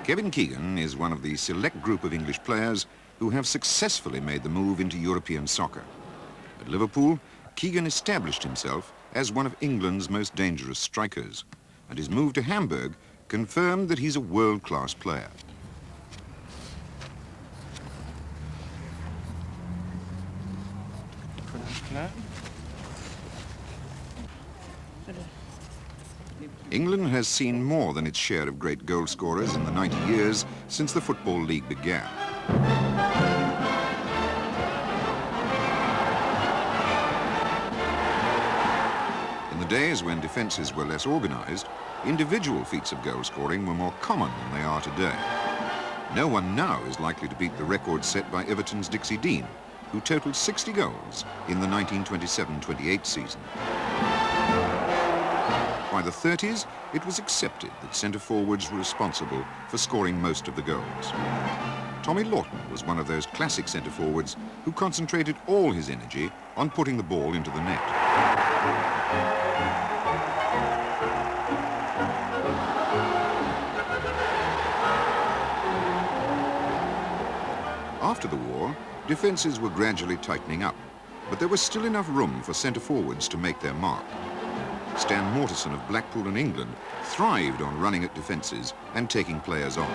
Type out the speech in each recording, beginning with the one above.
Kevin Keegan is one of the select group of English players who have successfully made the move into European soccer. At Liverpool, Keegan established himself as one of England's most dangerous strikers, and his move to Hamburg confirmed that he's a world-class player. England has seen more than its share of great goal scorers in the 90 years since the Football League began. In the days when defences were less organised, individual feats of goal scoring were more common than they are today. No one now is likely to beat the record set by Everton's Dixie Dean, who totaled 60 goals in the 1927-28 season. By the 30s, it was accepted that centre-forwards were responsible for scoring most of the goals. Tommy Lawton was one of those classic centre-forwards who concentrated all his energy on putting the ball into the net. After the war, defences were gradually tightening up, but there was still enough room for centre-forwards to make their mark. Stan Mortensen of Blackpool and England thrived on running at defences and taking players on.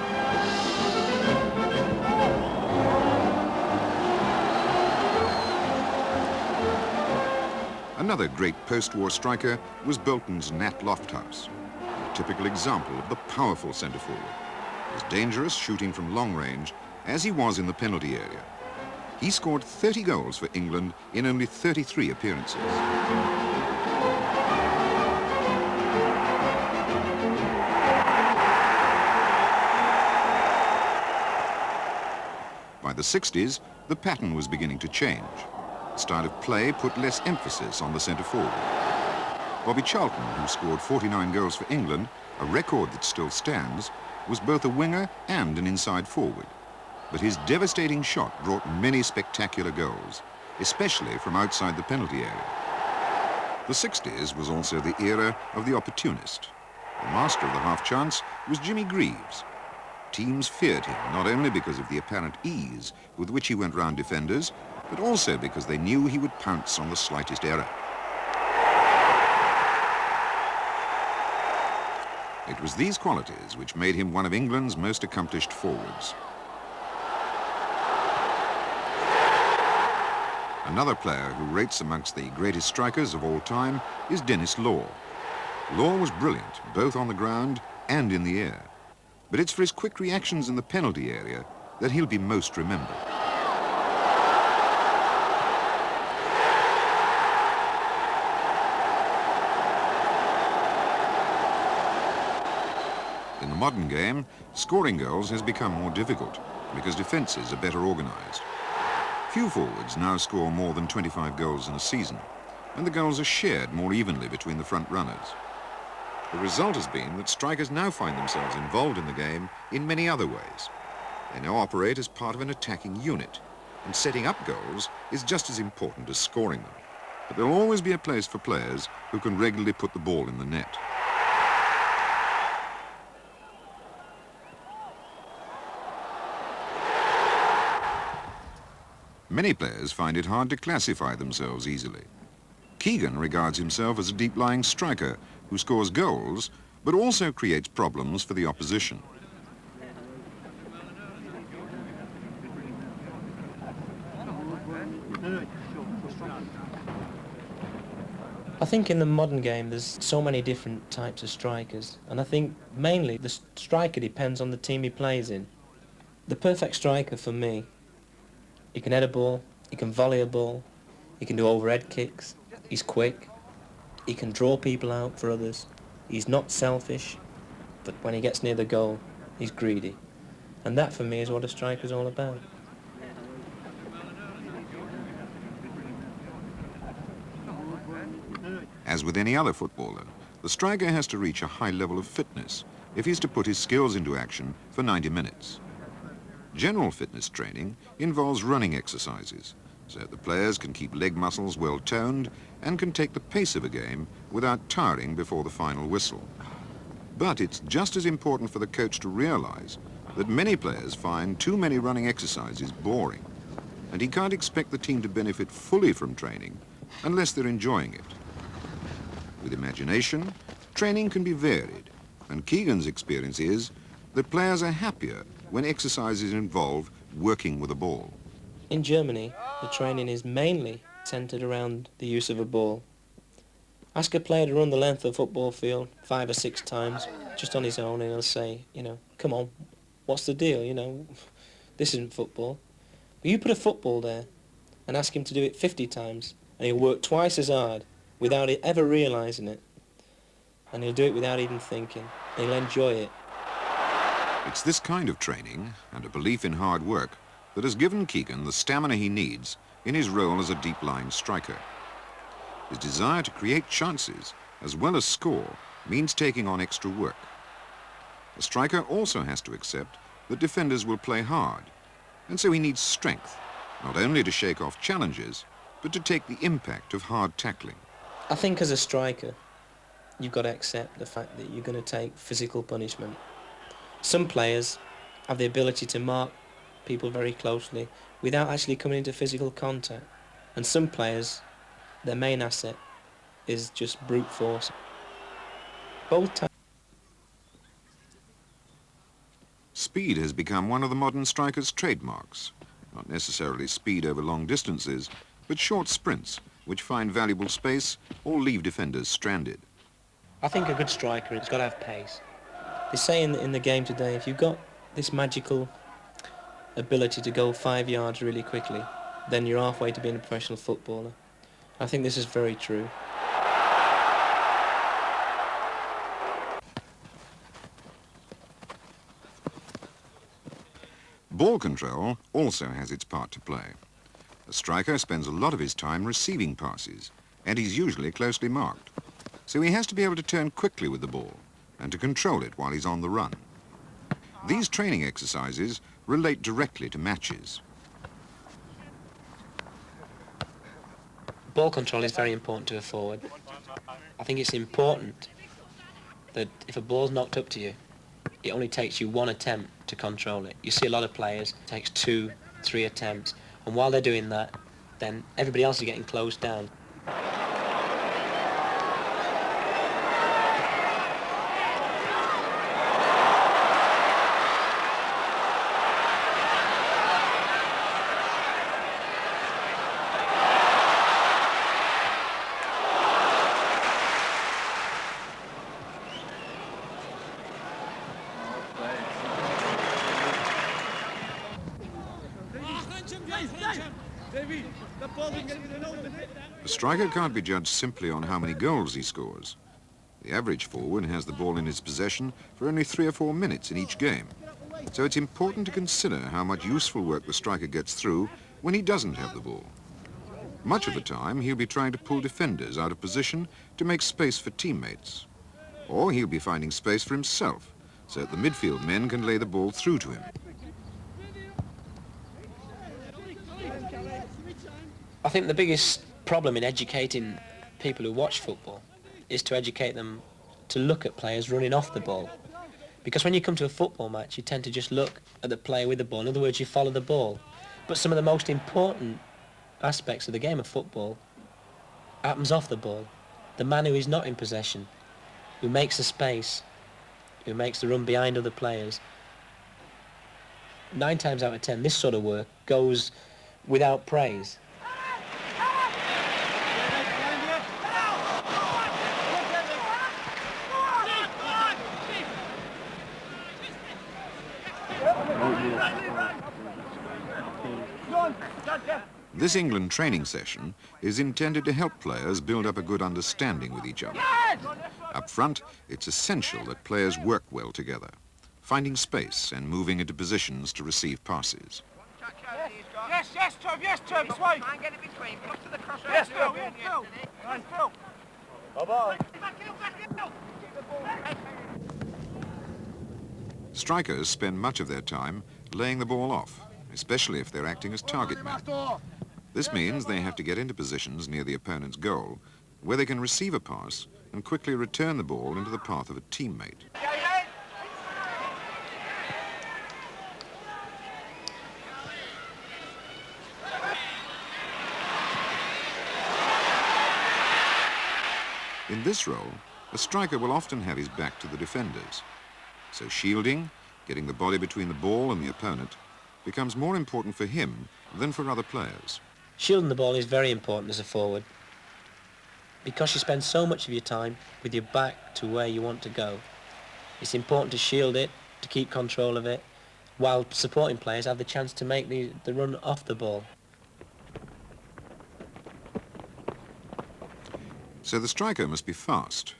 Another great post-war striker was Bolton's Nat Lofthouse, a typical example of the powerful centre-forward, as dangerous shooting from long range as he was in the penalty area. He scored 30 goals for England in only 33 appearances. By the 60s, the pattern was beginning to change. The style of play put less emphasis on the centre-forward. Bobby Charlton, who scored 49 goals for England, a record that still stands, was both a winger and an inside forward. But his devastating shot brought many spectacular goals, especially from outside the penalty area. The 60s was also the era of the opportunist. The master of the half-chance was Jimmy Greaves. Teams feared him not only because of the apparent ease with which he went round defenders, but also because they knew he would pounce on the slightest error. It was these qualities which made him one of England's most accomplished forwards. Another player who rates amongst the greatest strikers of all time is Denis Law. Law was brilliant, both on the ground and in the air. But it's for his quick reactions in the penalty area that he'll be most remembered. In the modern game, scoring goals has become more difficult because defences are better organised. Few forwards now score more than 25 goals in a season, and the goals are shared more evenly between the front runners. The result has been that strikers now find themselves involved in the game in many other ways. They now operate as part of an attacking unit, and setting up goals is just as important as scoring them. But there'll always be a place for players who can regularly put the ball in the net. Many players find it hard to classify themselves easily. Keegan regards himself as a deep-lying striker who scores goals, but also creates problems for the opposition. I think in the modern game there's so many different types of strikers, and I think mainly the striker depends on the team he plays in. The perfect striker for me, he can head a ball, he can volley a ball, he can do overhead kicks, he's quick, he can draw people out for others, he's not selfish, but when he gets near the goal, he's greedy. And that for me is what a striker's all about. As with any other footballer, the striker has to reach a high level of fitness if he's to put his skills into action for 90 minutes. General fitness training involves running exercises, so the players can keep leg muscles well toned and can take the pace of a game without tiring before the final whistle. But it's just as important for the coach to realize that many players find too many running exercises boring, and he can't expect the team to benefit fully from training unless they're enjoying it. With imagination, training can be varied, and Keegan's experience is that players are happier when exercises involve working with a ball. In Germany, the training is mainly centred around the use of a ball. Ask a player to run the length of a football field 5 or 6 times just on his own, and he'll say, come on, what's the deal, this isn't football. But you put a football there and ask him to do it 50 times, and he'll work twice as hard without ever realising it. And he'll do it without even thinking, and he'll enjoy it. It's this kind of training and a belief in hard work that has given Keegan the stamina he needs in his role as a deep-line striker. His desire to create chances as well as score means taking on extra work. A striker also has to accept that defenders will play hard, and so he needs strength, not only to shake off challenges, but to take the impact of hard tackling. I think as a striker, you've got to accept the fact that you're going to take physical punishment. Some players have the ability to mark people very closely without actually coming into physical contact. And some players, their main asset is just brute force. Both times. Speed has become one of the modern striker's trademarks. Not necessarily speed over long distances, but short sprints which find valuable space or leave defenders stranded. I think a good striker has got to have pace. They say in the game today, if you've got this magical ability to go 5 yards really quickly, then you're halfway to being a professional footballer. I think this is very true. Ball control also has its part to play. A striker spends a lot of his time receiving passes, and he's usually closely marked. So he has to be able to turn quickly with the ball and to control it while he's on the run. These training exercises relate directly to matches. Ball control is very important to a forward. I think it's important that if a ball's knocked up to you, it only takes you 1 attempt to control it. You see a lot of players, it takes 2, 3 attempts, and while they're doing that, then everybody else is getting closed down. A striker can't be judged simply on how many goals he scores. The average forward has the ball in his possession for only 3 or 4 minutes in each game. So it's important to consider how much useful work the striker gets through when he doesn't have the ball. Much of the time, he'll be trying to pull defenders out of position to make space for teammates. Or he'll be finding space for himself so that the midfield men can lay the ball through to him. I think the biggest problem in educating people who watch football is to educate them to look at players running off the ball. Because when you come to a football match, you tend to just look at the player with the ball. In other words, you follow the ball. But some of the most important aspects of the game of football happens off the ball. The man who is not in possession, who makes the space, who makes the run behind other players. 9 times out of 10, this sort of work goes without praise. This England training session is intended to help players build up a good understanding with each other. Up front, it's essential that players work well together, finding space and moving into positions to receive passes. Yes, Tom, this way. Get in between, look to the cross. Yes, Phil. Bye-bye. Strikers spend much of their time laying the ball off, especially if they're acting as target men. This means they have to get into positions near the opponent's goal where they can receive a pass and quickly return the ball into the path of a teammate. In this role, a striker will often have his back to the defenders. So shielding, getting the body between the ball and the opponent, becomes more important for him than for other players. Shielding the ball is very important as a forward, because you spend so much of your time with your back to where you want to go. It's important to shield it, to keep control of it, while supporting players have the chance to make the run off the ball. So the striker must be fast,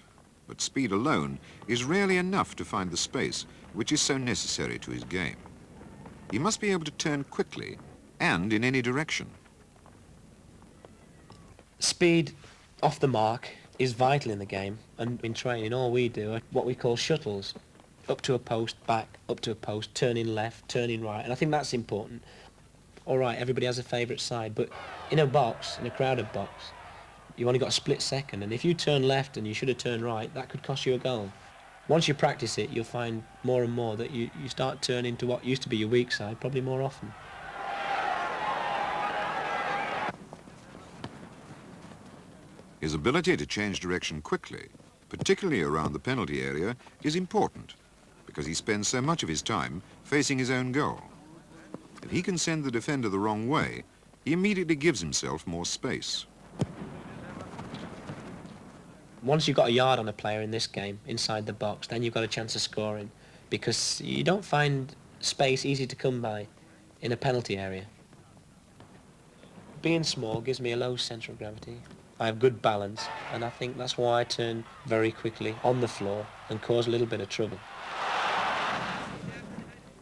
but speed alone is rarely enough to find the space which is so necessary to his game. He must be able to turn quickly and in any direction. Speed off the mark is vital in the game, and in training all we do are what we call shuttles. Up to a post, back, up to a post, turning left, turning right, and I think that's important. All right, everybody has a favourite side, but in a box, in a crowded box, you only got a split second, and if you turn left and you should have turned right, that could cost you a goal. Once you practice it, you'll find more and more that you start turning to what used to be your weak side probably more often. His ability to change direction quickly, particularly around the penalty area, is important because he spends so much of his time facing his own goal. If he can send the defender the wrong way, he immediately gives himself more space. Once you've got a yard on a player in this game, inside the box, then you've got a chance of scoring, because you don't find space easy to come by in a penalty area. Being small gives me a low centre of gravity. I have good balance, and I think that's why I turn very quickly on the floor and cause a little bit of trouble.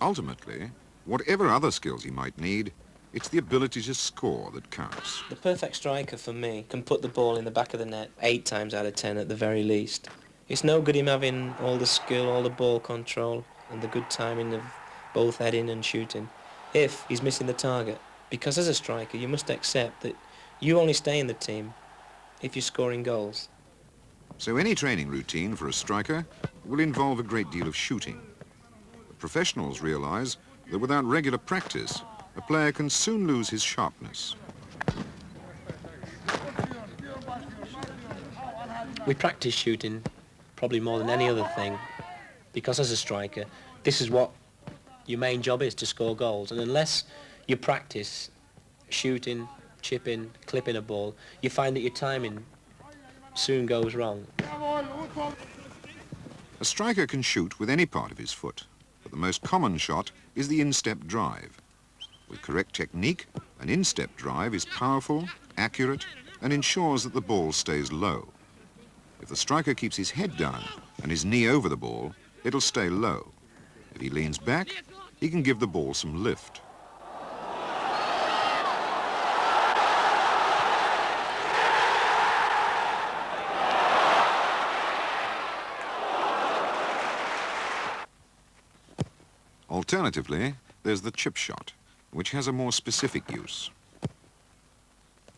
Ultimately, whatever other skills he might need, it's the ability to score that counts. The perfect striker for me can put the ball in the back of the net 8 times out of 10 at the very least. It's no good him having all the skill, all the ball control and the good timing of both heading and shooting if he's missing the target. Because as a striker you must accept that you only stay in the team if you're scoring goals. So any training routine for a striker will involve a great deal of shooting. The professionals realize that without regular practice, a player can soon lose his sharpness. We practice shooting probably more than any other thing, because as a striker, this is what your main job is, to score goals. And unless you practice shooting, chipping, clipping a ball, you find that your timing soon goes wrong. A striker can shoot with any part of his foot, but the most common shot is the instep drive. With correct technique, an instep drive is powerful, accurate, and ensures that the ball stays low. If the striker keeps his head down and his knee over the ball, it'll stay low. If he leans back, he can give the ball some lift. Alternatively, there's the chip shot, which has a more specific use.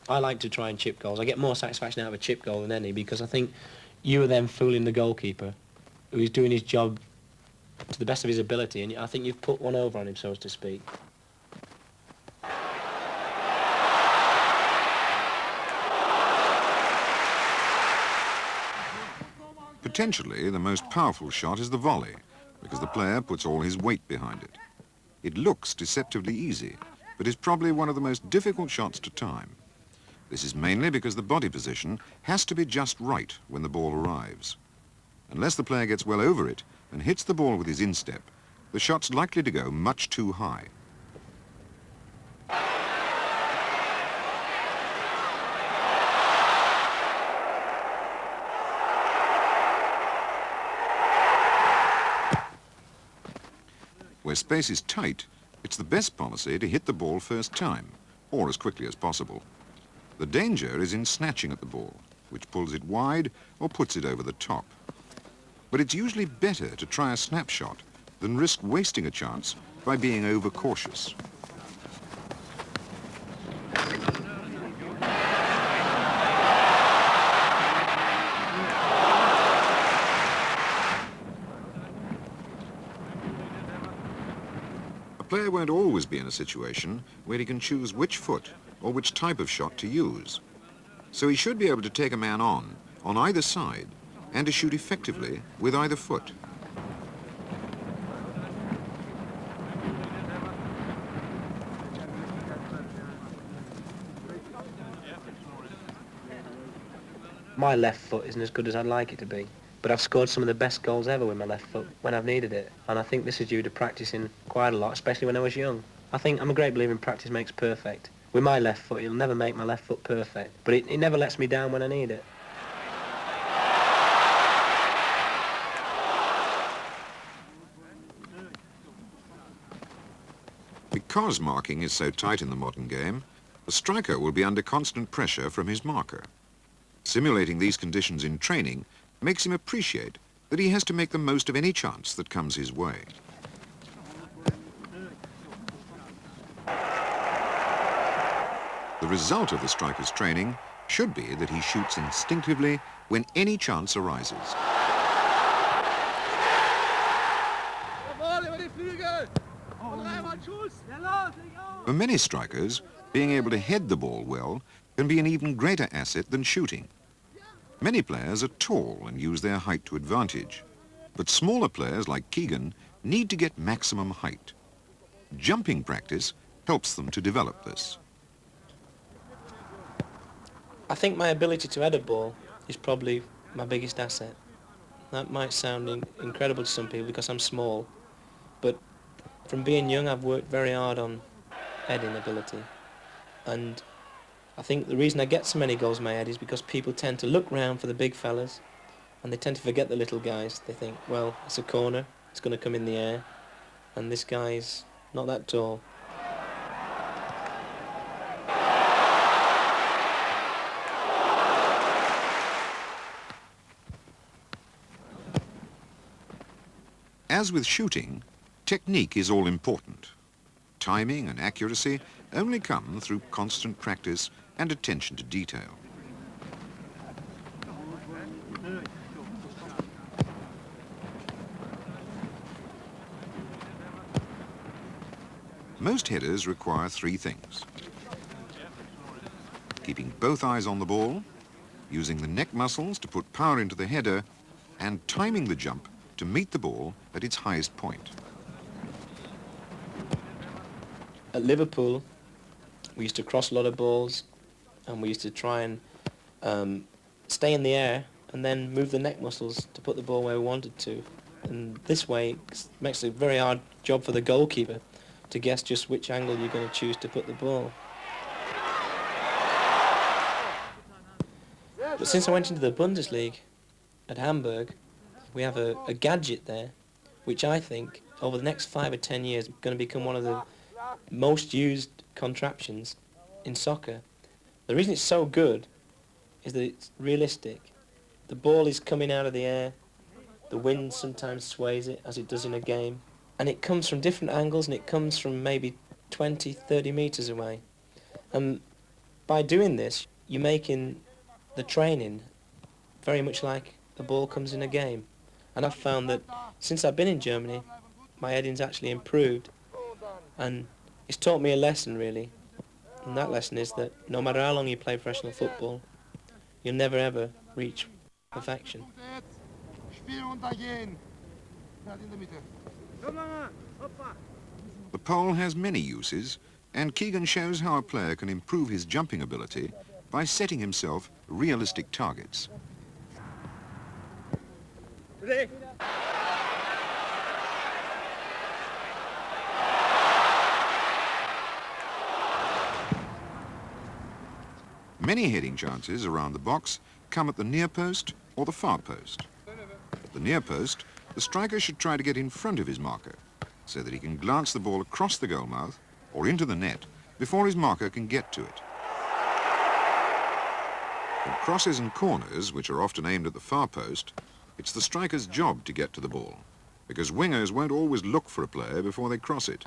I like to try and chip goals. I get more satisfaction out of a chip goal than any, because I think you are then fooling the goalkeeper, who is doing his job to the best of his ability, and I think you've put one over on him, so to speak. Potentially, the most powerful shot is the volley, because the player puts all his weight behind it. It looks deceptively easy, but is probably one of the most difficult shots to time. This is mainly because the body position has to be just right when the ball arrives. Unless the player gets well over it and hits the ball with his instep, the shot's likely to go much too high. Where space is tight, it's the best policy to hit the ball first time, or as quickly as possible. The danger is in snatching at the ball, which pulls it wide or puts it over the top. But it's usually better to try a snapshot than risk wasting a chance by being overcautious. A player won't always be in a situation where he can choose which foot or which type of shot to use. So he should be able to take a man on on either side and to shoot effectively with either foot. My left foot isn't as good as I'd like it to be, but I've scored some of the best goals ever with my left foot when I've needed it, and I think this is due to practicing quite a lot, especially when I was young. I think I'm a great believer in practice makes perfect. With my left foot, it'll never make my left foot perfect, but it never lets me down when I need it. Because marking is so tight in the modern game, the striker will be under constant pressure from his marker. Simulating these conditions in training makes him appreciate that he has to make the most of any chance that comes his way. The result of the striker's training should be that he shoots instinctively when any chance arises. For many strikers, being able to head the ball well can be an even greater asset than shooting. Many players are tall and use their height to advantage, but smaller players like Keegan need to get maximum height. Jumping practice helps them to develop this. I think my ability to head a ball is probably my biggest asset. That might sound incredible to some people because I'm small, but from being young I've worked very hard on heading ability, and I think the reason I get so many goals in my head is because people tend to look round for the big fellas and they tend to forget the little guys. They think, well, it's a corner, it's going to come in the air, and this guy's not that tall. As with shooting, technique is all important. Timing and accuracy only come through constant practice and attention to detail. Most headers require three things: keeping both eyes on the ball, using the neck muscles to put power into the header, and timing the jump to meet the ball at its highest point. At Liverpool, we used to cross a lot of balls, and we used to try and stay in the air and then move the neck muscles to put the ball where we wanted to. And this way it makes it a very hard job for the goalkeeper to guess just which angle you're going to choose to put the ball. But since I went into the Bundesliga at Hamburg, we have a gadget there, which I think over the next 5 or 10 years is going to become one of the most used contraptions in soccer. The reason it's so good is that it's realistic. The ball is coming out of the air, the wind sometimes sways it as it does in a game, and it comes from different angles and it comes from maybe 20, 30 metres away. And by doing this, you're making the training very much like the ball comes in a game. And I've found that since I've been in Germany, my heading's actually improved, and it's taught me a lesson really. And that lesson is that no matter how long you play professional football, you'll never ever reach perfection. The pole has many uses, and Keegan shows how a player can improve his jumping ability by setting himself realistic targets. Many heading chances around the box come at the near post or the far post. At the near post, the striker should try to get in front of his marker so that he can glance the ball across the goal mouth or into the net before his marker can get to it. In crosses and corners, which are often aimed at the far post, it's the striker's job to get to the ball, because wingers won't always look for a player before they cross it.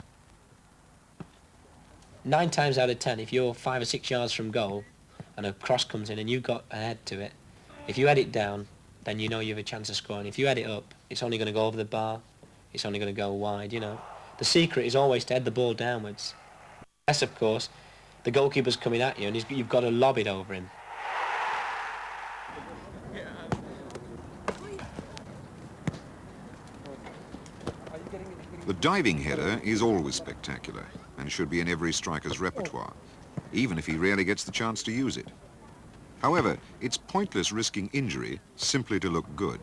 9 times out of 10, if you're 5 or 6 yards from goal and a cross comes in and you've got a head to it, if you head it down, then you know you have a chance of scoring. If you head it up, it's only going to go over the bar, it's only going to go wide, you know. The secret is always to head the ball downwards. Unless, of course, the goalkeeper's coming at you and you've got to lob it over him. The diving header is always spectacular and should be in every striker's repertoire, even if he rarely gets the chance to use it. However, it's pointless risking injury simply to look good,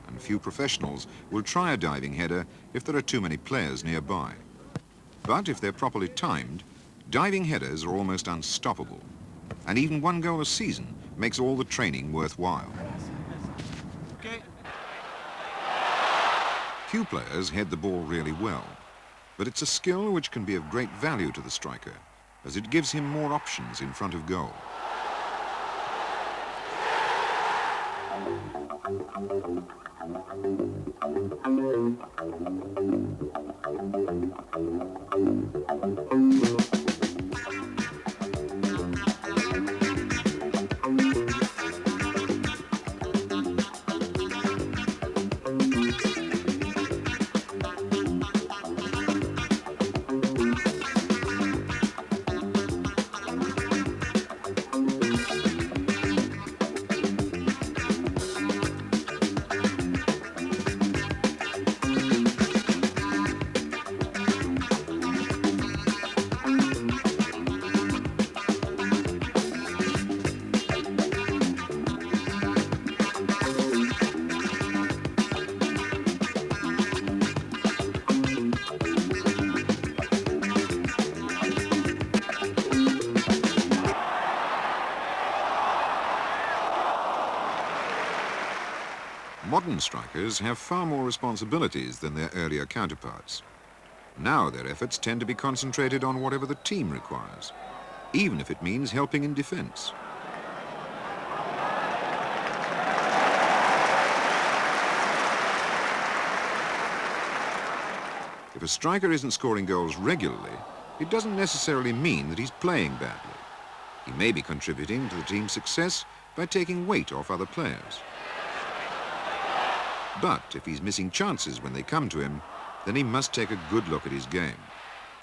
and few professionals will try a diving header if there are too many players nearby. But if they're properly timed, diving headers are almost unstoppable, and even one goal a season makes all the training worthwhile. Okay. Few players head the ball really well, but it's a skill which can be of great value to the striker, as it gives him more options in front of goal. Modern strikers have far more responsibilities than their earlier counterparts. Now their efforts tend to be concentrated on whatever the team requires, even if it means helping in defense. If a striker isn't scoring goals regularly, it doesn't necessarily mean that he's playing badly. He may be contributing to the team's success by taking weight off other players. But if he's missing chances when they come to him, then he must take a good look at his game,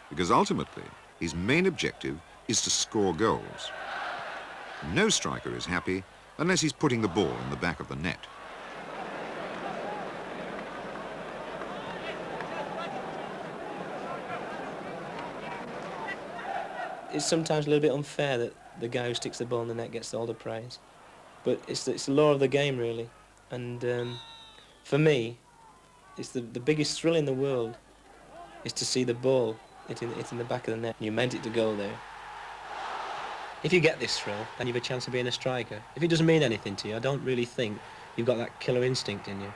because ultimately his main objective is to score goals. No striker is happy unless he's putting the ball in the back of the net. It's sometimes a little bit unfair that the guy who sticks the ball in the net gets all the praise, but it's the law of the game, really. And for me, it's the biggest thrill in the world is to see the ball hit in the back of the net. You meant it to go there. If you get this thrill, then you've a chance of being a striker. If it doesn't mean anything to you, I don't really think you've got that killer instinct in you.